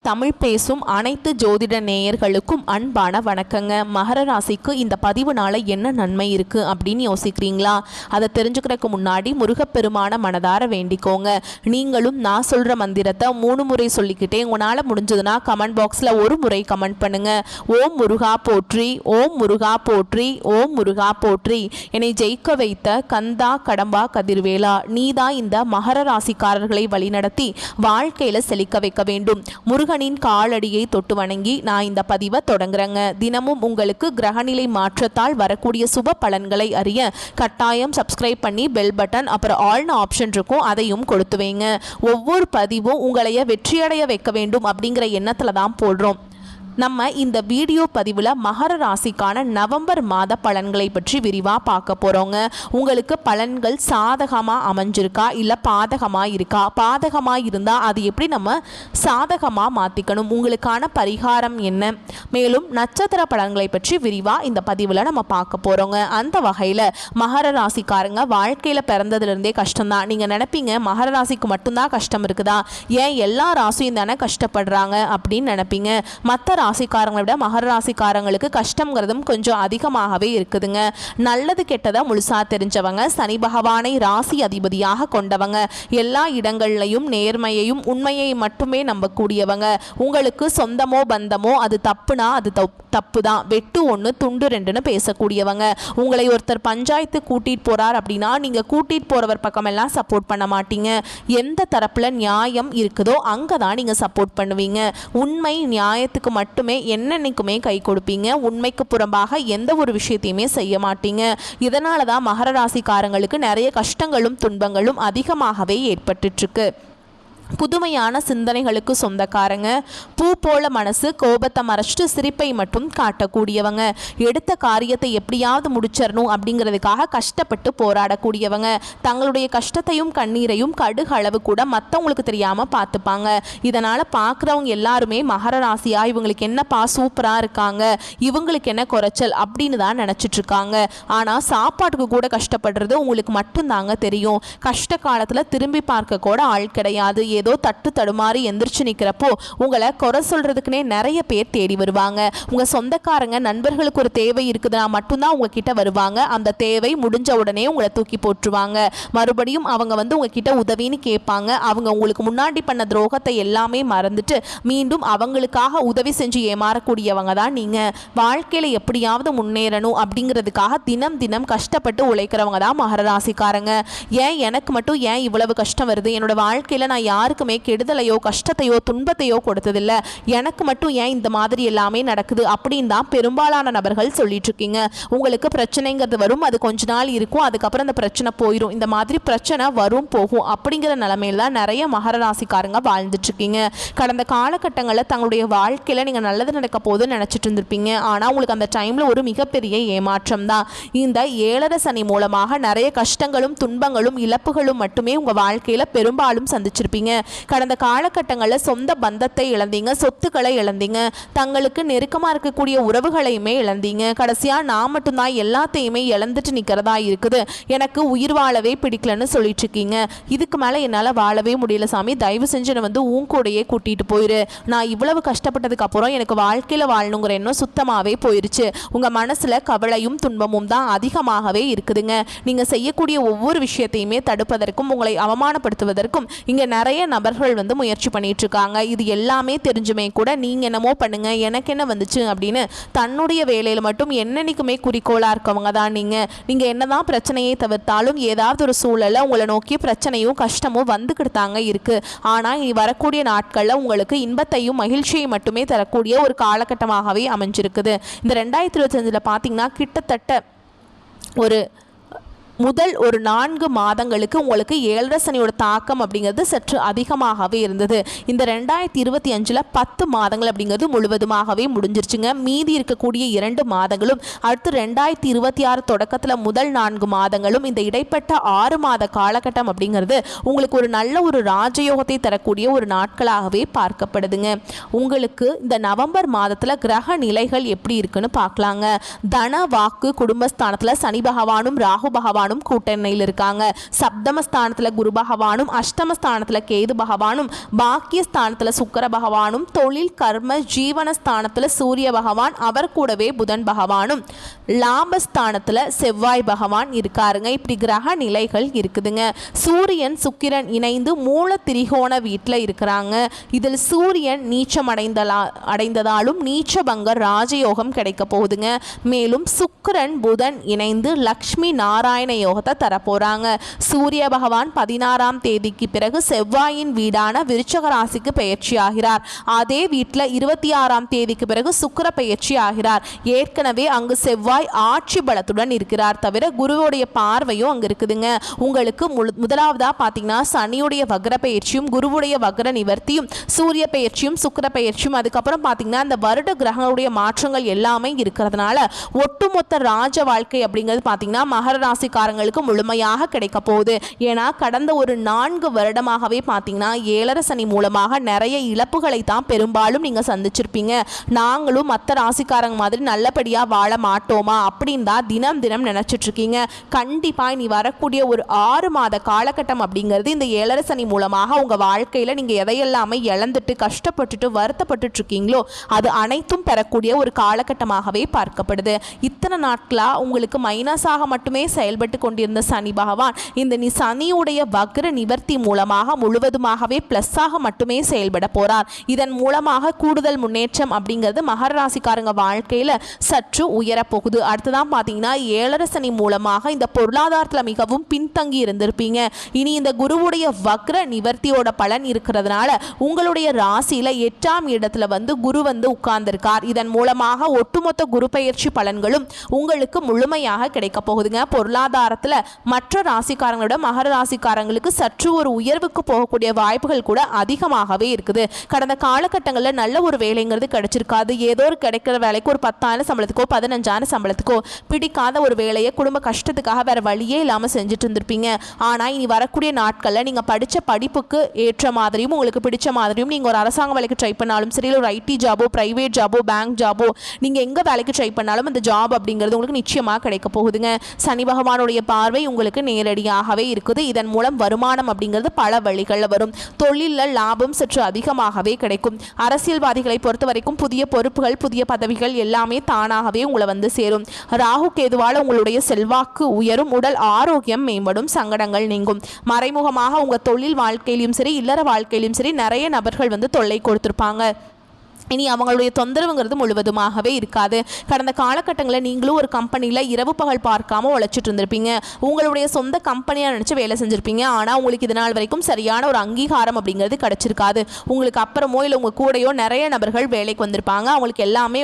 தமிழ் பேசும் அனைத்து ஜோதிட நேயர்களுக்கும் அன்பான வணக்கங்க. மகர ராசிக்கு இந்த பதிவுனால என்ன நன்மை இருக்கு அப்படின்னு யோசிக்கிறீங்களா? அதை தெரிஞ்சுக்கிறதுக்கு முன்னாடி முருகப்பெருமான மனதார வேண்டிக்கோங்க. நீங்களும் நான் சொல்ற மந்திரத்தை 3 முறை சொல்லிக்கிட்டே உங்களால் முடிஞ்சதுன்னா கமெண்ட் பாக்ஸில் ஒரு முறை கமெண்ட் பண்ணுங்க. ஓம் முருகா போற்றி, ஓம் முருகா போற்றி, ஓம் முருகா போற்றி. என்னை ஜெயிக்க வைத்த கந்தா கடம்பா கதிர்வேலா, நீதான் இந்த மகர ராசிக்காரர்களை வழிநடத்தி வாழ்க்கையில செழிக்க வைக்க வேண்டும். முருகனின் காலடியை தொட்டு வணங்கி நான் இந்த பதிவை தொடங்குறேங்க. தினமும் உங்களுக்கு கிரகநிலை மாற்றத்தால் வரக்கூடிய சுப பலன்களை அறிய கட்டாயம் சப்ஸ்கிரைப் பண்ணி பெல் பட்டன் அப்புறம் ஆல்னு ஆப்ஷன் இருக்கும், அதையும் கொடுத்து வைங்க. ஒவ்வொரு பதிவும் உங்களைய வெற்றியடைய வைக்க வேண்டும் அப்படிங்கிற எண்ணத்துல தான் போடுறோம். நம்ம இந்த வீடியோ பதிவில் மகர ராசிக்கான நவம்பர் மாத பலன்களை பற்றி விரிவாக பார்க்க போகிறோங்க. உங்களுக்கு பலன்கள் சாதகமாக அமைஞ்சிருக்கா இல்லை பாதகமாக இருக்கா? பாதகமாக இருந்தால் அது எப்படி நம்ம சாதகமாக மாற்றிக்கணும்? உங்களுக்கான பரிகாரம் என்ன? மேலும் நட்சத்திர பலன்களை பற்றி விரிவாக இந்த பதிவில் நம்ம பார்க்க போகிறோங்க. அந்த வகையில் மகர ராசிக்காரங்க வாழ்க்கையில் பிறந்ததுலேருந்தே கஷ்டம்தான். நீங்கள் நினைப்பீங்க மகர ராசிக்கு மட்டும்தான் கஷ்டம் இருக்குதா, ஏன் எல்லா ராசியும் தானே கஷ்டப்படுறாங்க அப்படின்னு நினைப்பீங்க. மற்ற ராசிக்காரங்களை விட மகர ராசிக்காரங்களுக்கு கஷ்டங்கிறதும் கொஞ்சம் அதிகமாகவே இருக்குதுங்க. நல்லது கெட்டதை முழுசா தெரிஞ்சவங்க, சனி பகவானை ராசி அதிபதியாக கொண்டவங்க, எல்லா இடங்கள்லையும் நேர்மையையும் உண்மையை மட்டுமே நம்பக்கூடியவங்க. உங்களுக்கு சொந்தமோ பந்தமோ அது தப்புனா அது தப்பு தான், வெட்டு 1 துண்டு 2ன்னு பேசக்கூடியவங்க. உங்களை ஒருத்தர் பஞ்சாயத்து கூட்டிட்டு போறார் அப்படின்னா நீங்க கூட்டிட்டு போறவர் பக்கமெல்லாம் சப்போர்ட் பண்ண மாட்டீங்க. எந்த தரப்புல நியாயம் இருக்குதோ அங்கதான் நீங்க சப்போர்ட் பண்ணுவீங்க. உண்மை நியாயத்துக்கு மட்டுமே என்னன்னைக்குமே கை கொடுப்பீங்க. உண்மைக்கு புறம்பாக எந்த ஒரு விஷயத்தையுமே செய்ய மாட்டீங்க. இதனால தான் மகர ராசிக்காரங்களுக்கு நிறைய கஷ்டங்களும் துன்பங்களும் அதிகமாகவே ஏற்பட்டுட்டு இருக்கு. புதுமையான சிந்தனைகளுக்கு சொந்தக்காரங்க, பூ போல மனசு, கோபத்தை மறைச்சிட்டு சிரிப்பை மட்டும் காட்டக்கூடியவங்க, எடுத்த காரியத்தை எப்படியாவது முடிச்சிடணும் அப்படிங்கிறதுக்காக கஷ்டப்பட்டு போராடக்கூடியவங்க, தங்களுடைய கஷ்டத்தையும் கண்ணீரையும் கடுகு அளவு கூட மற்றவங்களுக்கு தெரியாமல் பார்த்துப்பாங்க. இதனால் பார்க்குறவங்க எல்லாருமே மகர ராசியா இவங்களுக்கு என்னப்பா சூப்பராக இருக்காங்க, இவங்களுக்கு என்ன குறைச்சல் அப்படின்னு தான் நினச்சிட்டு இருக்காங்க. ஆனால் சாப்பாட்டுக்கு கூட கஷ்டப்படுறது உங்களுக்கு மட்டும்தாங்க தெரியும். கஷ்ட காலத்தில் திரும்பி பார்க்க கூட ஆள் கிடையாது. ஏதோ தட்டு தடுமாறி எந்திரிச்சு நிற்கிறப்போ உங்களை குறை சொல்றதுக்குனே நிறைய பேர் தேடி வருவாங்க. உங்க சொந்தக்காரங்க நண்பர்களுக்கு ஒரு தேவை இருக்குதுன்னா மட்டும்தான் உங்ககிட்ட வருவாங்க. அந்த தேவை முடிஞ்ச உடனே உங்களை தூக்கி போட்டுருவாங்க. மறுபடியும் அவங்க வந்து உங்ககிட்ட உதவின்னு கேட்பாங்க. அவங்க உங்களுக்கு முன்னாடி பண்ண துரோகத்தை எல்லாமே மறந்துட்டு மீண்டும் அவங்களுக்காக உதவி செஞ்சு ஏமாறக்கூடியவங்க தான் நீங்க. வாழ்க்கையில எப்படியாவது முன்னேறணும் அப்படிங்கிறதுக்காக தினம் தினம் கஷ்டப்பட்டு உழைக்கிறவங்க தான் மகர ராசிக்காரங்க. ஏன் எனக்கு மட்டும் ஏன் இவ்வளவு கஷ்டம் வருது, என்னோட வாழ்க்கையில நான் யாருக்குமே கெடுதலையோ கஷ்டத்தையோ துன்பத்தையோ கொடுத்ததில்ல, எனக்கு மட்டும் ஏன் இந்த மாதிரி எல்லாமே நடக்குது அப்படின்னு தான் பெரும்பாலான நபர்கள் சொல்லிட்டு இருக்கீங்க. உங்களுக்கு பிரச்சனைங்கிறது வரும், அது கொஞ்ச நாள் இருக்கும், அதுக்கப்புறம் அந்த பிரச்சனை போயிடும். இந்த மாதிரி பிரச்சனை வரும் போகும் அப்படிங்கிற நிலைமையில தான் நிறைய மகர ராசிக்காரங்க வாழ்ந்துட்டு இருக்கீங்க. கடந்த காலகட்டங்களில் தங்களுடைய வாழ்க்கையில நீங்க நல்லது நடக்க போதுன்னு நினைச்சிட்டு இருந்திருப்பீங்க. ஆனா உங்களுக்கு அந்த டைம்ல ஒரு மிகப்பெரிய ஏமாற்றம் தான். இந்த 7.5 சனி மூலமாக நிறைய கஷ்டங்களும் துன்பங்களும் இழப்புகளும் மட்டுமே உங்க வாழ்க்கையில பெரும்பாலும் சந்திச்சிருப்பீங்க. கடந்த காலகட்டங்களில் சொந்த பந்தத்தை இழந்தீங்க, சொத்துக்களை இழந்தீங்க, தங்களுக்கு நெருக்கமாக இருக்கக்கூடிய உறவுகளையுமே இழந்தீங்க. கடைசியாக நான் மட்டும்தான் எல்லாத்தையுமே இழந்துட்டு நிற்கிறதா இருக்குது, எனக்கு உயிர் வாழவே பிடிக்கலன்னு சொல்லிட்டு இருக்கீங்க. இதுக்கு மேலே என்னால் வாழவே முடியல சாமி, தயவு செஞ்சு என்னை வந்து உன் கூடையே கூட்டிகிட்டு போயிரு. நான் இவ்வளவு கஷ்டப்பட்டதுக்கு அப்புறம் எனக்கு வாழ்க்கையில் வாழணுங்கிற எண்ணம் சுத்தமாகவே போயிருச்சு. உங்கள் மனசில் கவலையும் துன்பமும் தான் அதிகமாகவே இருக்குதுங்க. நீங்கள் செய்யக்கூடிய ஒவ்வொரு விஷயத்தையுமே தடுப்பதற்கும் உங்களை அவமானப்படுத்துவதற்கும் இங்கே நிறைய நபர்கள் வந்து முயற்சி பண்ணிட்டு இருக்காங்க. இது எல்லாமே தெரிஞ்சுமே கூட நீங்க என்னமோ பண்ணுங்க எனக்கு என்ன வந்துச்சு அப்படின்னு தன்னுடைய வேலையில மட்டும் என்னன்னைக்குமே குறிக்கோளா இருக்கவங்க தான் நீங்க. நீங்க என்னதான் பிரச்சனையை தவிர்த்தாலும் ஏதாவது ஒரு சூழல்ல உங்களை நோக்கி பிரச்சனையும் கஷ்டமும் வந்துக்கிட்டு தாங்க இருக்கு. ஆனா இனி வரக்கூடிய நாட்கள்ல உங்களுக்கு இன்பத்தையும் மகிழ்ச்சியை மட்டுமே தரக்கூடிய ஒரு காலகட்டமாகவே அமைஞ்சிருக்குது. இந்த 2025 பாத்தீங்கன்னா கிட்டத்தட்ட முதல் ஒரு 4 மாதங்களுக்கு உங்களுக்கு 7.5 சனியோட தாக்கம் அப்படிங்கிறது சற்று அதிகமாகவே இருந்தது. இந்த 2025 10 மாதங்கள் அப்படிங்கிறது முழுவதுமாகவே முடிஞ்சிருச்சுங்க. மீதி இருக்கக்கூடிய 2 மாதங்களும் அடுத்து 2026 தொடக்கத்தில் முதல் 4 மாதங்களும் இந்த இடைப்பட்ட 6 மாத காலகட்டம் அப்படிங்கிறது உங்களுக்கு ஒரு நல்ல ஒரு ராஜயோகத்தை தரக்கூடிய ஒரு நாட்களாகவே பார்க்கப்படுதுங்க. உங்களுக்கு இந்த நவம்பர் மாதத்தில் கிரக நிலைகள் எப்படி இருக்குன்னு பார்க்கலாங்க. தன வாக்கு குடும்பஸ்தானத்தில் சனி பகவானும் ராகு பகவான் பகவானும் கூட்டணியில் இருக்காங்க. சப்தமஸ்தானத்துல குரு பகவானும், அஷ்டமஸ்தானத்துல கேது பகவானும், பாக்கியஸ்தானத்துல சுக்கிர பகவானும், தொழில் கர்ம ஜீவனஸ்தானத்துல சூரிய பகவான், அவர் கூடவே புதன் பகவானும், லாபஸ்தானத்துல செவ்வாய் பகவான் இருக்காருங்க. இப்படி கிரக நிலைகள் இருக்குதுங்க. சூரியன் சுக்கிரன் இணைந்து மூல திரிகோண வீட்டில் இருக்கிறாங்க. இதில் சூரியன் நீச்சம் அடைந்ததாலும் நீச்சபங்க ராஜயோகம் கிடைக்க போகுதுங்க. மேலும் சுக்கிரன் புதன் இணைந்து லக்ஷ்மி நாராயண யோகத்தை தரப்போறாங்க. சூரிய பகவான் 16ஆம் தேதிக்கு பிறகு செவ்வாயின் வீடான விருச்சக ராசிக்கு பெயர்ச்சி ஆகிறார். அதே வீட்டில் 26ஆம் தேதிக்கு பிறகு சுக்கிர பெயர்ச்சி ஆகிறார். ஏற்கனவே அங்கு செவ்வாய் ஆட்சி பலத்துடன் இருக்கிறார். தவிர குருவுடைய பார்வையும் அங்க இருக்குதுங்க. உங்களுக்கு முதலாவதா பாத்தீங்கன்னா சனியுடைய வக்ர பெயர்ச்சியும், குருவுடைய வக்ர நிவர்த்தியும், சூரிய பெயர்ச்சியும், சுக்கிர பெயர்ச்சியும், அதுக்கப்புறம் பாத்தீங்கன்னா அந்த வருட கிரகங்களுடைய மாற்றங்கள் எல்லாமே இருக்கிறதுனால ஒட்டுமொத்த ராஜ வாழ்க்கை அப்படிங்கிறது பாத்தீங்கன்னா மகர ராசிக்காரங்களுக்கு முழுமையாக கிடைக்க போகுது. ஏன்னா கடந்த ஒரு 4 வருடமாகவே பாத்தீங்கன்னா 7 சனி மூலமாக நிறைய இழப்புகளை தான் பெரும்பாலும் நீங்க சந்திச்சிருப்பீங்க. நாங்களும் மற்ற ராசிக்காரங்க மாதிரி நல்லபடியா வாழ மாட்டோமா அப்படின்னு தான் தினம் தினம் நினைச்சிட்டு இருக்கீங்க. கண்டிப்பா இனி வரக்கூடிய ஒரு 6 மாத காலகட்டம் அப்படிங்கிறது இந்த 7 சனி மூலமாக உங்க வாழ்க்கையில நீங்க எதையெல்லாமே இழந்துட்டு கஷ்டப்பட்டுட்டு வருத்தப்பட்டு இருக்கீங்களோ அது அனைத்தும் பெறக்கூடிய ஒரு காலகட்டமாகவே பார்க்கப்படுது. இத்தனை நாட்களா உங்களுக்கு மைனஸாக மட்டுமே செயல்பட்டு கொண்டிருந்த சனி பகவான் இந்த சனியுடைய வக்ர நிவர்த்தி மூலமாக முழுவதுமாகவே பிளஸ்ஸாக மட்டுமே செயல்பட போறார். இதன் மூலமாக கூடுதல் முன்னேற்றம் அப்படிங்கிறது மகர ராசிக்காரங்க வாழ்க்கையில சற்று உயரப்போகுது. அடுத்ததான் பாத்தீங்கன்னா 7 சனி மூலமாக இந்த பொருளாதாரத்தில் மிகவும் பின்தங்கி இருந்திருப்பீங்க. இனி இந்த குருவுடைய வக்ர நிவர்த்தியோட பலன் இருக்கிறதுனால உங்களுடைய ராசியில 8ஆம் இடத்துல குரு உட்கார்ந்திருக்கார். இதன் மூலமாக ஒட்டுமொத்த குரு பெயர்ச்சி பலன்களும் உங்களுக்கு முழுமையாக கிடைக்க போகுதுங்க. பொருளாதாரத்தில் மற்ற ராசிக்காரங்களோட மகர ராசிக்காரங்களுக்கு சற்று ஒரு உயர்வுக்கு போகக்கூடிய வாய்ப்புகள் கூட அதிகமாகவே இருக்குது. கடந்த காலகட்டங்களில் நல்ல ஒரு வேலைங்கிறது கிடைச்சிருக்காது. ஏதோ ஒரு கிடைக்கிற வேலைக்கு ஒரு 10,000 சம்பளத்துக்கோ 15,000 சம்பளத்துக்கோ பிடிக்காத ஒரு வேலையை குடும்ப கஷ்டத்துக்காக வேற வழியே இல்லாமல் செஞ்சுட்டு இருந்திருப்பீங்க. ஆனால் இனி வரக்கூடிய நாட்களில் நீங்கள் படித்த படிப்புக்கு ஏற்ற மாதிரியும் உங்களுக்கு பிடிச்ச மாதிரியும் நீங்கள் ஒரு அரசாங்க வேலைக்கு ட்ரை பண்ணாலும் சரி, ஒரு ஐடி ஜாபோ, பிரைவேட் ஜாபோ, பேங்க் ஜாபோ, நீங்கள் எங்கே வேலைக்கு ட்ரை பண்ணாலும் அந்த ஜாப் அப்படிங்கிறது உங்களுக்கு நிச்சயமாக கிடைக்க போகுதுங்க. சனி பகவானுடைய பார்வை உங்களுக்கு நேரடியாகவே இருக்குது. இதன் மூலம் வருமானம் அப்படிங்கிறது பல வழிகளில் வரும். தொழிலில் லாபம் சற்று அதிகமாகவே கிடைக்கும். அரசியல்வாதிகளை பொறுத்த வரைக்கும் புதிய பொறுப்புகள், புதிய பதவிகள் எல்லாமே தானாகவே உங்களை சேரும். ராகு கேதுவால் உங்களுடைய செல்வாக்கு உயரும், உடல் ஆரோக்கியம் மேம்படும், சங்கடங்கள் நீங்கும். மறைமுகமாக உங்க தொழில் வாழ்க்கையிலும் சரி, இல்லற வாழ்க்கையிலும் சரி நிறைய நபர்கள் தொல்லை கொடுத்திருப்பாங்க. இனி அவங்களுடைய தொந்தரவுங்கிறது முழுவதுமாகவே இருக்காது. கடந்த காலகட்டங்களில் நீங்களும் ஒரு கம்பெனியில் இரவு பகல் பார்க்காம உழைச்சிட்டு இருந்திருப்பீங்க. உங்களுடைய சொந்த கம்பெனியாக நினச்சி வேலை செஞ்சுருப்பீங்க. ஆனால் உங்களுக்கு இது நாள் வரைக்கும் சரியான ஒரு அங்கீகாரம் அப்படிங்கிறது கிடச்சிருக்காது. உங்களுக்கு அப்புறமோ இல்லை உங்கள் கூடையோ நிறைய நபர்கள் வேலைக்கு வந்திருப்பாங்க. அவங்களுக்கு எல்லாமே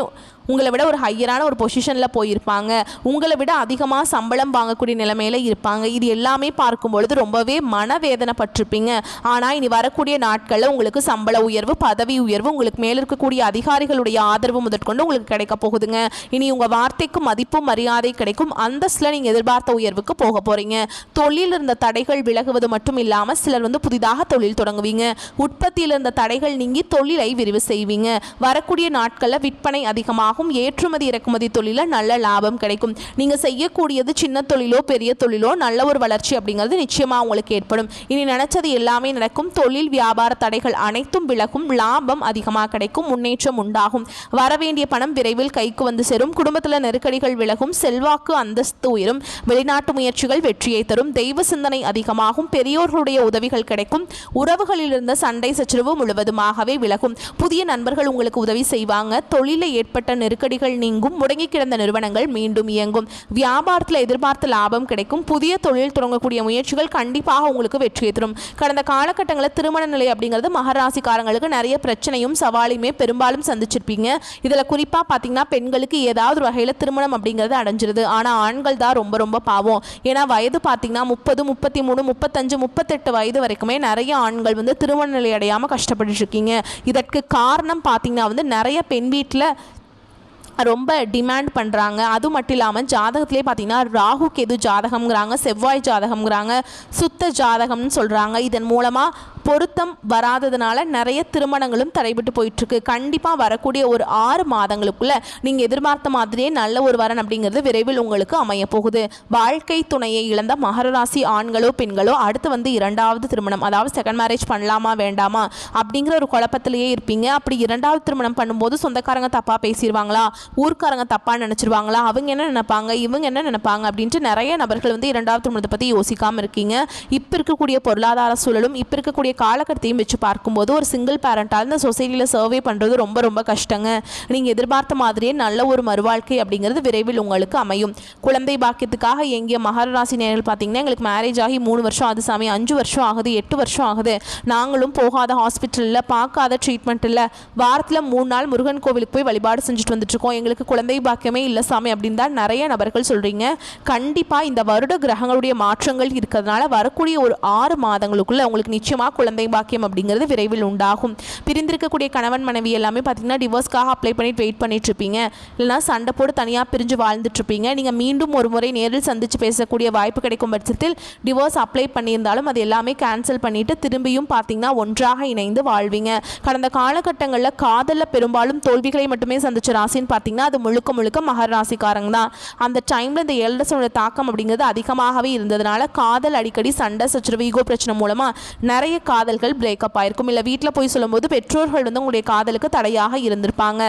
உங்களை விட ஒரு ஹையரான ஒரு பொசிஷனில் போயிருப்பாங்க. உங்களை விட அதிகமாக சம்பளம் வாங்கக்கூடிய நிலைமையில் இருப்பாங்க. இது எல்லாமே பார்க்கும்பொழுது ரொம்பவே மனவேதனைப்பட்டிருப்பீங்க. ஆனால் இனி வரக்கூடிய நாட்களில் உங்களுக்கு சம்பள உயர்வு, பதவி உயர்வு, உங்களுக்கு மேலே இருக்கக்கூடிய அதிகாரிகளுடைய ஆதரவு முதற்கொண்டு உங்களுக்கு கிடைக்க போகுதுங்க. இனி உங்கள் வார்த்தைக்கு மதிப்பும் மரியாதை கிடைக்கும். அந்தஸ்தில் நீங்கள் எதிர்பார்த்த உயர்வுக்கு போக போகிறீங்க. தொழில் இருந்த தடைகள் விலகுவது மட்டும் இல்லாமல் சிலர் புதிதாக தொழில் தொடங்குவீங்க. உற்பத்தியில் இருந்த தடைகள் நீங்கி தொழிலை விரிவு செய்வீங்க. வரக்கூடிய நாட்களில் விற்பனை அதிகமாக ஏற்றுமதி இறக்குமதி தொழில நல்ல லாபம் கிடைக்கும். நீங்க செய்யக்கூடியது சின்ன தொழிலோ பெரிய தொழிலோ நல்ல ஒரு வளர்ச்சி அப்படிங்கிறது நிச்சயமா உங்களுக்கு ஏற்படும். இனி நினைச்சது எல்லாமே நடக்கும். தொழில் வியாபார தடைகள் அனைத்தும் விலகும். லாபம் அதிகமாக கிடைக்கும். முன்னேற்றம் உண்டாகும். வரவேண்டிய பணம் விரைவில் கைக்கு சேரும். குடும்பத்தில் நெருக்கடிகள் விலகும். செல்வாக்கு அந்தஸ்து உயரும். வெளிநாட்டு முயற்சிகள் வெற்றியை தரும். தெய்வ சிந்தனை அதிகமாகும். பெரியோர்களுடைய உதவிகள் கிடைக்கும். உறவுகளில் இருந்த சண்டை சச்சரவு முழுவதுமாகவே விலகும். புதிய நண்பர்கள் உங்களுக்கு உதவி செய்வாங்க. தொழிலில் ஏற்பட்ட நெருக்கடிகள் நீங்கும். முடங்கி கிடந்த நிறுவனங்கள் மீண்டும் இயங்கும். வியாபாரத்தில் எதிர்பார்த்த லாபம் கிடைக்கும். புதிய தொழில் தொடங்கக்கூடிய முயற்சிகள் கண்டிப்பாக உங்களுக்கு வெற்றியை தரும். கடந்த காலகட்டங்களில் திருமண நிலை அப்படிங்கிறது மகராசிக்காரங்களுக்கு நிறைய பிரச்சனையும் சவாலையுமே பெரும்பாலும் சந்திச்சிருப்பீங்க. இதில் குறிப்பாக பார்த்தீங்கன்னா பெண்களுக்கு ஏதாவது ஒரு வகையில் திருமணம் அப்படிங்கிறது அடைஞ்சிருது. ஆனால் ஆண்கள் தான் ரொம்ப ரொம்ப பாவம். ஏன்னா வயது பார்த்தீங்கன்னா 30, 33, 35, 38 வயது வரைக்குமே நிறைய ஆண்கள் திருமண நிலை அடையாமல் கஷ்டப்பட்டு இருக்கீங்க. இதற்கு காரணம் பார்த்தீங்கன்னா நிறைய பெண் வீட்டில் ரொம்ப டிமாண்ட் பண்ணுறாங்க. அது மட்டும் இல்லாமல் ஜாதகத்திலே பார்த்தீங்கன்னா ராகு கேது ஜாதகம்ங்கிறாங்க, செவ்வாய் ஜாதகம்ங்கிறாங்க, சுத்த ஜாதகம்னு சொல்கிறாங்க. இதன் மூலமாக பொருத்தம் வராததுனால நிறைய திருமணங்களும் தடைபட்டு போயிட்டு இருக்கு. கண்டிப்பாக வரக்கூடிய ஒரு 6 மாதங்களுக்குள்ள நீங்கள் எதிர்பார்த்த மாதிரியே நல்ல ஒரு வரன் அப்படிங்கிறது விரைவில் உங்களுக்கு அமைய போகுது. வாழ்க்கை துணையை இழந்த மகர ராசி ஆண்களோ பெண்களோ அடுத்து இரண்டாவது திருமணம், அதாவது செகண்ட் மேரேஜ் பண்ணலாமா வேண்டாமா அப்படிங்கிற ஒரு குழப்பத்திலேயே இருப்பீங்க. அப்படி இரண்டாவது திருமணம் பண்ணும்போது சொந்தக்காரங்க தப்பாக பேசிடுவாங்களா, ஊர்க்காரங்க தப்பாக நினச்சிருவாங்களா, அவங்க என்ன நினைப்பாங்க, இவங்க என்ன நினைப்பாங்க அப்படின்ட்டு நிறைய நபர்கள் இரண்டாவது திருமணத்தை பற்றி யோசிக்காமல் இருக்கீங்க. இப்போ இருக்கக்கூடிய பொருளாதார சூழலும் இப்போ இருக்கக்கூடிய காலகட்டத்தையும் வச்சு பார்க்கும்போது ஒரு சிங்கிள் பேரண்டால் இந்த சொசைட்டியில் சர்வே பண்ணுறது ரொம்ப ரொம்ப கஷ்டங்க. நீங்கள் எதிர்பார்த்த மாதிரியே நல்ல ஒரு மறுவாழ்க்கை அப்படிங்கிறது விரைவில் உங்களுக்கு அமையும். குழந்தை பாக்கியத்துக்காக எங்கிய மகர ராசி நேயர்கள் பார்த்தீங்கன்னா, எங்களுக்கு மேரேஜ் ஆகி 3 வருஷம் ஆகுது சாமி, 5 வருஷம் ஆகுது, 8 வருஷம் ஆகுது, நாங்களும் போகாத ஹாஸ்பிட்டலில் பார்க்காத ட்ரீட்மெண்ட் இல்லை, வாரத்தில் 3 நாள் முருகன் கோவிலுக்கு போய் வழிபாடு செஞ்சுட்டு வந்துட்டுருக்கோம், எங்களுக்கு குழந்தை பாக்கியமே இல்லை சாமி அப்படின்னு தான் நிறைய நபர்கள் சொல்கிறீங்க. கண்டிப்பாக இந்த வருட கிரகங்களுடைய மாற்றங்கள் இருக்கிறதுனால வரக்கூடிய ஒரு 6 மாதங்களுக்குள்ள உங்களுக்கு நிச்சயமாக குழந்தை பாக்கியம் அப்படிங்கிறது விரைவில் உண்டாகும். பிரிந்திருக்கக்கூடிய கணவன் மனைவி எல்லாமே பார்த்தீங்கன்னா டிவோர்ஸ்க்காக அப்ளை பண்ணிட்டு வெயிட் பண்ணிட்டு இருப்பீங்க, இல்லைனா சண்டை போட்டு தனியாக பிரிஞ்சு வாழ்ந்துட்டு இருப்பீங்க. நீங்கள் மீண்டும் ஒரு முறை நேரில் சந்தித்து பேசக்கூடிய வாய்ப்பு கிடைக்கும் பட்சத்தில் டிவோர்ஸ் அப்ளை பண்ணியிருந்தாலும் அது எல்லாமே கேன்சல் பண்ணிட்டு திரும்பியும் பார்த்தீங்கன்னா ஒன்றாக இணைந்து வாழ்வீங்க. கடந்த காலகட்டங்களில் காதலில் பெரும்பாலும் தோல்விகளை மட்டுமே சந்திச்ச ராசின்னு பார்த்தீங்கன்னா அது முழுக்க முழுக்க மகர ராசிக்காரங்க தான். அந்த டைமில் இந்த எல்டர்ஸோட தாக்கம் அப்படிங்கிறது அதிகமாகவே இருந்ததுனால காதல் அடிக்கடி சண்டை சச்சரவு ஈகோ பிரச்சனை மூலமாக நிறைய காதல்கள் பிரேக்கப் ஆயிருக்கும். இல்லை வீட்டில் போய் சொல்லும்போது பெற்றோர்கள் உங்களுடைய காதலுக்கு தடையாக இருந்திருப்பாங்க.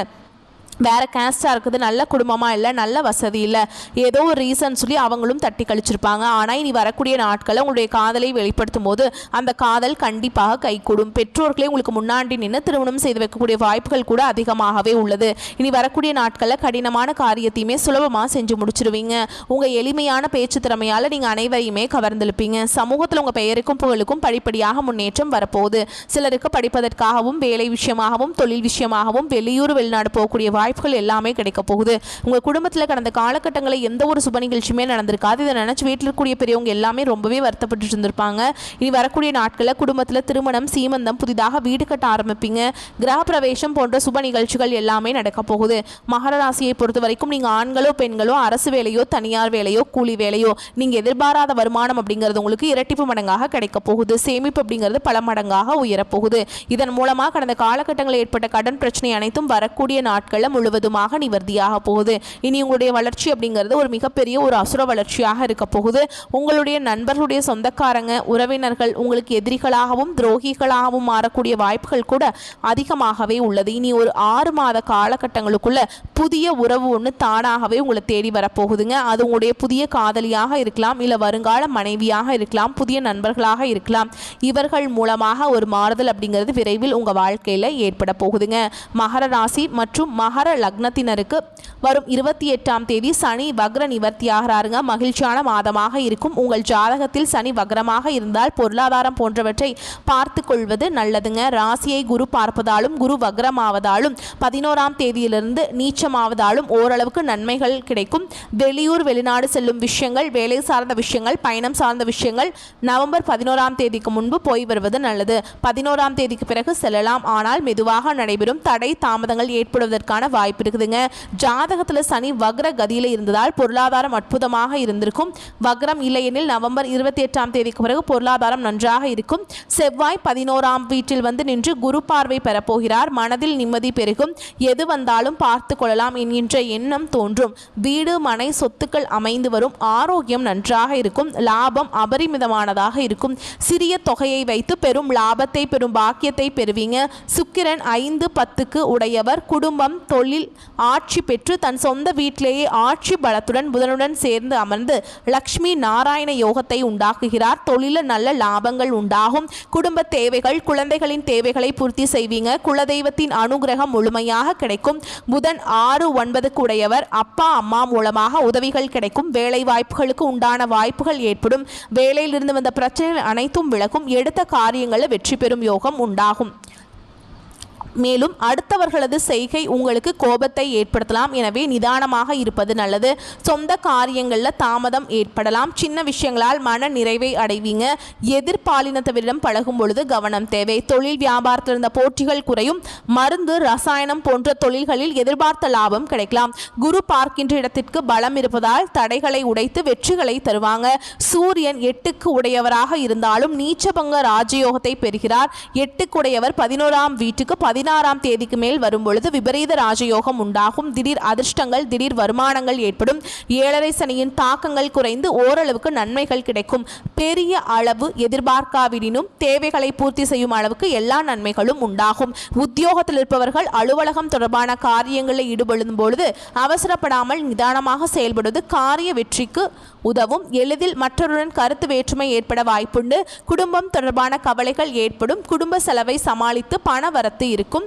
வேறு கேஸ்டாக இருக்குது, நல்ல குடும்பமாக இல்லை, நல்ல வசதி இல்லை, ஏதோ ஒரு ரீசன் சொல்லி அவங்களும் தட்டி கழிச்சிருப்பாங்க. ஆனால் இனி வரக்கூடிய நாட்களில் உங்களுடைய காதலை வெளிப்படுத்தும் போது அந்த காதல் கண்டிப்பாக கைகூடும். பெற்றோர்களே உங்களுக்கு முன்னாடி நின்று திருமணம் செய்து வைக்கக்கூடிய வாய்ப்புகள் கூட அதிகமாகவே உள்ளது. இனி வரக்கூடிய நாட்களில் கடினமான காரியத்தையுமே சுலபமாக செஞ்சு முடிச்சிருவீங்க. உங்கள் எளிமையான பேச்சு திறமையால் நீங்கள் அனைவரையுமே கவர்ந்தெழுப்பீங்க. சமூகத்தில் உங்கள் பெயருக்கும் புகழுக்கும் படிப்படியாக முன்னேற்றம் வரப்போகுது. சிலருக்கு படிப்பதற்காகவும் வேலை விஷயமாகவும் தொழில் விஷயமாகவும் வெளியூர் வெளிநாடு போகக்கூடிய வாய்ப்புகள் எல்லாமே கிடைக்க போகுது. உங்கள் குடும்பத்தில் கடந்த காலகட்டங்களில் எந்த ஒரு சுப நிகழ்ச்சியுமே நடந்திருக்காது. இதை நினச்சி வீட்டில் இருக்கக்கூடிய பெரியவங்க எல்லாமே ரொம்பவே வருத்தப்பட்டு இருந்திருப்பாங்க. இனி வரக்கூடிய நாட்களில் குடும்பத்தில் திருமணம், சீமந்தம், புதிதாக வீடு கட்ட ஆரம்பிப்பீங்க. கிரக பிரவேசம் போன்ற சுப நிகழ்ச்சிகள் எல்லாமே நடக்க போகுது. மகர ராசியை பொறுத்த வரைக்கும் நீங்கள் ஆண்களோ பெண்களோ அரசு வேலையோ தனியார் வேலையோ கூலி வேலையோ நீங்கள் எதிர்பாராத வருமானம் அப்படிங்கிறது உங்களுக்கு இரட்டிப்பு மடங்காக கிடைக்க போகுது. சேமிப்பு அப்படிங்கிறது பல மடங்காக உயரப்போகுது. இதன் மூலமாக கடந்த காலகட்டங்களில் ஏற்பட்ட கடன் பிரச்சனை அனைத்தும் வரக்கூடிய நாட்களில் முழுவதுமாக நிவர்த்தியாக போகுது. இனி உங்களுடைய வளர்ச்சி அப்படிங்கிறது ஒரு மிகப்பெரிய ஒரு அசுர வளர்ச்சியாக இருக்க போகுது. உங்களுடைய நண்பர்களுடைய சொந்தக்காரங்க உறவினர்கள் உங்களுக்கு எதிரிகளாகவும் துரோகிகளாகவும் மாறக்கூடிய வாய்ப்புகள் கூட அதிகமாகவே உள்ளது. இனி ஒரு 6 மாத காலகட்டங்களுக்குள்ள புதிய உறவு ஒன்று தானாகவே உங்களை தேடி வரப்போகுதுங்க. அது உங்களுடைய புதிய காதலியாக இருக்கலாம், இல்லை வருங்கால மனைவியாக இருக்கலாம், புதிய நண்பர்களாக இருக்கலாம். இவர்கள் மூலமாக ஒரு மாறுதல் அப்படிங்கிறது விரைவில் உங்கள் வாழ்க்கையில் ஏற்பட போகுதுங்க. மகர ராசி மற்றும் மகர லக்னத்தினருக்கு வரும் 28ஆம் தேதி சனி வக்ர நிவர்த்தி ஆகிறாருங்க. மகிழ்ச்சியான மாதமாக இருக்கும். உங்கள் ஜாதகத்தில் சனி வக்ரமாக இருந்தால் பொருளாதாரம் போன்றவற்றை பார்த்து கொள்வது நல்லதுங்க. ராசியை குரு பார்ப்பதாலும் குரு வக்ரமாவதாலும் 11ஆம் தேதியிலிருந்து நீச்சமாவதாலும் ஓரளவுக்கு நன்மைகள் கிடைக்கும். வெளியூர் வெளிநாடு செல்லும் விஷயங்கள், வேலை சார்ந்த விஷயங்கள், பயணம் சார்ந்த விஷயங்கள் நவம்பர் 11ஆம் தேதிக்கு முன்பு போய் வருவது நல்லது. 11ஆம் தேதிக்கு பிறகு செல்லலாம், ஆனால் மெதுவாக நடைபெறும். தடை தாமதங்கள் ஏற்படுவதற்கான வாய்ப்பு இருக்குதுங்க. ஜாதகத்தில் சனி வக்ர கதியில் இருந்ததால் பொருளாதாரம் அற்புதமாக இருந்திருக்கும். வக்ரம் இல்லையெனில் நவம்பர் 28ஆம் தேதிக்கு பிறகு பொருளாதாரம் நன்றாக இருக்கும். செவ்வாய் 11ஆம் வீட்டில் நின்று குரு பார்வை பெறப்போகிறார். மனதில் நிம்மதி பெருகும். எது வந்தாலும் பார்த்து கொள்ளலாம் என்கின்ற எண்ணம் தோன்றும். வீடு மனை சொத்துக்கள் அமைந்து வரும். ஆரோக்கியம் நன்றாக இருக்கும். லாபம் அபரிமிதமானதாக இருக்கும். சிறிய தொகையை வைத்து பெரும் லாபத்தை பெரும் பாக்கியத்தை பெறுவீங்க. சுக்கிரன் 5-10க்கு உடையவர். குடும்பம் தொழில் ஆட்சி பெற்று தன் சொந்த வீட்டிலேயே ஆட்சி பலத்துடன் புதனுடன் சேர்ந்து அமர்ந்து லக்ஷ்மி நாராயண யோகத்தை உண்டாக்குகிறார். தொழில நல்ல லாபங்கள் உண்டாகும். குடும்ப தேவைகள், குழந்தைகளின் தேவைகளை பூர்த்தி செய்வீங்க. குலதெய்வத்தின் அனுகிரகம் முழுமையாக கிடைக்கும். புதன் 6-9க்கு உடையவர். அப்பா அம்மா மூலமாக உதவிகள் கிடைக்கும். வேலை வாய்ப்புகளுக்கு உண்டான வாய்ப்புகள் ஏற்படும். வேலையிலிருந்து வந்த பிரச்சனைகள் அனைத்தும் விலகும். எடுத்த காரியங்களில் வெற்றி பெறும் யோகம் உண்டாகும். மேலும் அடுத்தவர்களது செய்கை உங்களுக்கு கோபத்தை ஏற்படுத்தலாம். எனவே நிதானமாக இருப்பது நல்லது. சொந்த காரியங்களில் தாமதம் ஏற்படலாம். சின்ன விஷயங்களால் மன நிறைவை அடைவீங்க. எதிர்பாலினத்தவரிடம் பழகும் பொழுது கவனம் தேவை. தொழில் வியாபாரத்தில் இருந்த போட்டிகள் குறையும். மருந்து ரசாயனம் போன்ற தொழில்களில் எதிர்பார்த்த லாபம் கிடைக்கலாம். குரு பார்க்கின்ற இடத்திற்கு பலம் இருப்பதால் தடைகளை உடைத்து வெற்றிகளை தருவாங்க. சூரியன் 8க்கு உடையவராக இருந்தாலும் நீச்சபங்க ராஜயோகத்தை பெறுகிறார். 8க்கு உடையவர் 11ஆம் வீட்டுக்கு 16ஆம் தேதிக்கு மேல் வரும்பொழுது விபரீத ராஜயோகம் உண்டாகும். திடீர் அதிர்ஷ்டங்கள், திடீர் வருமானங்கள் ஏற்படும். 7.5 சனியின் தாக்கங்கள் குறைந்து ஓரளவுக்கு நன்மைகள் கிடைக்கும். பெரிய அளவு எதிர்பார்க்காவிடனும் தேவைகளை பூர்த்தி செய்யும் அளவுக்கு எல்லா நன்மைகளும் உண்டாகும். உத்தியோகத்தில் இருப்பவர்கள் அலுவலகம் தொடர்பான காரியங்களில் ஈடுபடும் பொழுது அவசரப்படாமல் நிதானமாக செயல்படுவது காரிய வெற்றிக்கு உதவும். எளிதில் மற்றவருடன் கருத்து வேற்றுமை ஏற்பட வாய்ப்புண்டு. குடும்பம் தொடர்பான கவலைகள் ஏற்படும். குடும்ப செலவை சமாளித்து பண வரத்து இருக்கும்.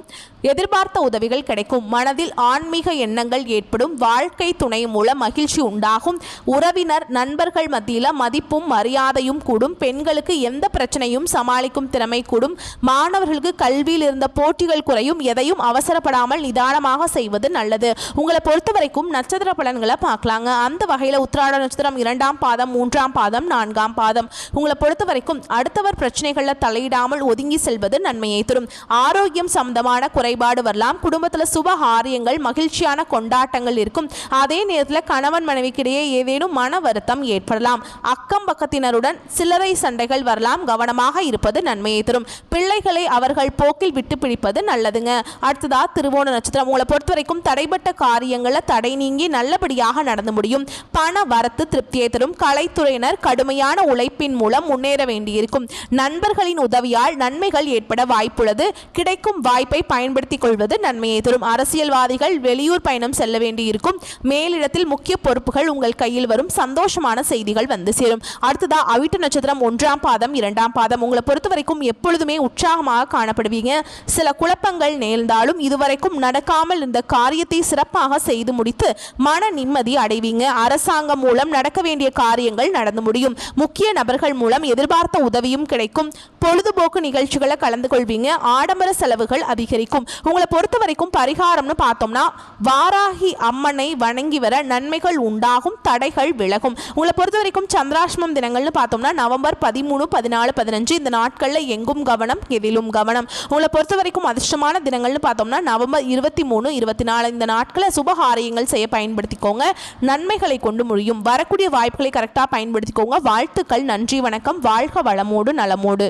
எதிர்பார்த்த உதவிகள் கிடைக்கும். மனதில் ஆன்மீக எண்ணங்கள் ஏற்படும். வாழ்க்கை துணை மூலம் மகிழ்ச்சி உண்டாகும். உறவினர் நண்பர்கள் மத்தியில் மதிப்பும் மரியாதையும் கூடும். பெண்களுக்கு எந்த பிரச்சனையும் சமாளிக்கும் திறமை கூடும். மாணவர்களுக்கு கல்வியில் இருந்த போட்டிகள் குறையும். எதையும் அவசரப்படாமல் நிதானமாக செய்வது நல்லது. உங்களை பொறுத்த வரைக்கும் நட்சத்திர பலன்களை பார்க்கலாங்க. அந்த வகையில் உத்திராட நட்சத்திரம் 2ஆம் பாதம், 3ஆம் பாதம், 4ஆம் பாதம். உங்களை பொறுத்த வரைக்கும் அடுத்தவர் பிரச்சனைகளில் தலையிடாமல் ஒதுங்கி செல்வது நன்மையை தரும். ஆரோக்கியம் சம்பந்தமான குறைபாடு வரலாம். குடும்பத்தில் சுப காரியங்கள், மகிழ்ச்சியான கொண்டாட்டங்கள் இருக்கும். அதே நேரத்தில் கணவன் மனைவிக்கிடையே ஏதேனும் மன வருத்தம் ஏற்படலாம். அக்கம் பக்கத்தினருடன் சில்லறை சண்டைகள் வரலாம். கவனமாக இருப்பது நன்மையை தரும். பிள்ளைகளை அவர்கள் போக்கில் விட்டு பிடிப்பது நல்லதுங்க. அடுத்ததா திருவோண நட்சத்திரம். உங்களை பொறுத்த வரைக்கும் தடைப்பட்ட காரியங்களில் தடை நீங்கி நல்லபடியாக நடந்து முடியும். பண வரத்து திருப்தியை தரும். கலைத்துறையினர் கடுமையான உழைப்பின் மூலம் முன்னேற வேண்டியிருக்கும். நண்பர்களின் உதவியால் நன்மைகள் ஏற்பட வாய்ப்புள்ளது. கிடைக்கும் வாய்ப்பை பயன்படுத்திக் கொள்வது நன்மையை தரும். அரசியல்வாதிகள் வெளியூர் பயணம் செல்ல வேண்டியிருக்கும். மேலிடத்தில் முக்கிய பொறுப்புகள் உங்கள் கையில் வரும். சந்தோஷமான செய்திகள் வந்து சேரும். அடுத்ததா அவிட்ட நட்சத்திரம் 1ஆம் பாதம், 2ஆம் பாதம். உங்களை பொறுத்த வரைக்கும் எப்பொழுதுமே உற்சாகமாக காணப்படுவீங்க. சில குழப்பங்கள் நேர்ந்தாலும் இதுவரைக்கும் நடக்காமல் இருந்த காரியத்தை சிறப்பாக செய்து முடித்து மன நிம்மதி அடைவீங்க. அரசாங்கம் மூலம் நடக்க வேண்டிய காரியங்கள் நடந்து முடியும். முக்கிய நபர்கள் மூலம் எதிர்பார்த்த உதவியும் கிடைக்கும். பொழுதுபோக்கு நிகழ்ச்சிகளை கலந்து கொள்வீங்க. ஆடம்பர செலவுகள் அதிகரிக்கும். உங்களை பொறுத்த வரைக்கும் பரிகாரம்னு பார்த்தோம்னா வாராகி அம்மனை வணங்கி வர நன்மைகள் உண்டாகும். தடைகள் விலகும். உங்களை பொறுத்த வரைக்கும் சந்திராஷ்டமம் தினங்கள்னு பார்த்தோம்னா நவம்பர் 13, 14, 15. இந்த நாட்களில் எங்கும் கவனம், எதிலும் கவனம். உங்களை பொறுத்த வரைக்கும் அதிர்ஷ்டமான தினங்கள்னு பார்த்தோம்னா நவம்பர் 23, 24. இந்த நாட்களை சுபகாரியங்கள் செய்ய பயன்படுத்திக்கோங்க. நன்மைகளை கொண்டு முடியும். வரக்கூடிய வாய்ப்புகளை கரெக்டாக பயன்படுத்திக்கோங்க. வாழ்த்துக்கள். நன்றி, வணக்கம். வாழ்க வளமோடு நலமோடு.